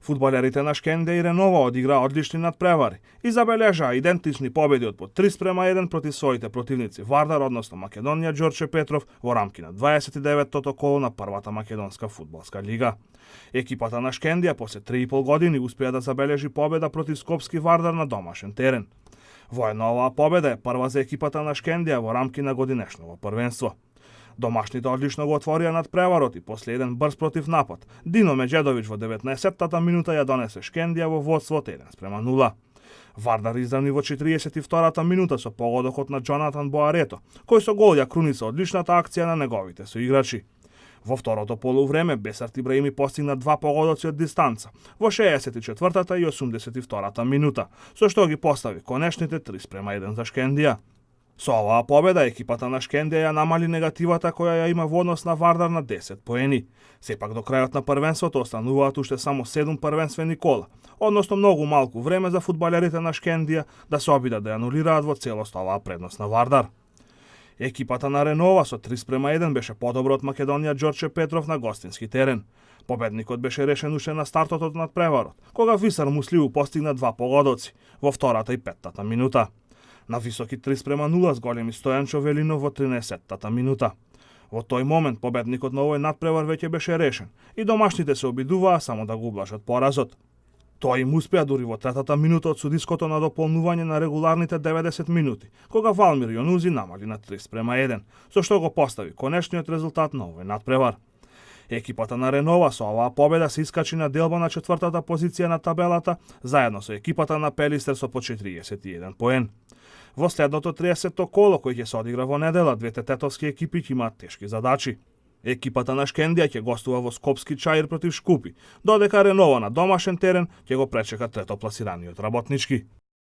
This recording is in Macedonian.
Фудбалерите на Шкендија и Ренова одиграа одлични надпревари и забележаа идентични победи од по 3:1 против своите противници Вардар, односно Македонија Ѓорче Петров во рамки на 29-тото коло на првата македонска фудбалска лига. Екипата на Шкендија после 3,5 години успеа да забележи победа против Скопски Вардар на домашен терен. Воедно оваа победа е прва за екипата на Шкендија во рамки на годинешново првенство. Домашните одлично го отворија надпреварот и после еден брз против напад, Дино Меджедовиќ во 19-тата минута ја донесе Шкендија во водство од 1:0. Вардар изравни во 42-та минута со погодокот на Джонатан Боарето, кој со гол ја круница одличната акција на неговите соиграчи. Во второто полувреме Бесарт Ибраими постигна два погодоци од дистанца во 64-та и 82-та минута, со што ги постави конечните 3:1 за Шкендија. Со оваа победа екипата на Шкендија ја намали негативата која ја има во однос на Вардар на 10 поени. Сепак до крајот на првенството остануваат уште само 7 првенствени кола, односно многу малку време за фудбалерите на Шкендија да се обидат да ја анулираат во целост оваа предност на Вардар. Екипата на Ренова со 3:1 беше подобро од Македонија Ѓорче Петров на гостински терен. Победникот беше решен уште на стартот од надпреварот, кога Висар Мусливу постигна два погодоци во втората и петтата минута. На високи 3:0 с големи Стојанчо Велинов во 13-тата минута. Во тој момент победникот на овој надпревар веќе беше решен и домашните се обидуваа само да го ублажат поразот. Тој им успеа дури во третата минута од судиското на дополнување на регуларните 90 минути, кога Валмир Јонузи намали на 3:1, со што го постави конечниот резултат на овој надпревар. Екипата на Ренова со оваа победа се искачи на делба на четвртата позиција на табелата, заедно со екипата на Пелистер со по 41 поен. Во следното 30-то коло кој ќе се одигра во недела, двете тетовски екипи ќе имаат тешки задачи. Екипата на Шкендија ќе гостува во Скопски Чаир против Шкупи, додека Ренова на домашен терен ќе го пречека трето пласираниот Работнички.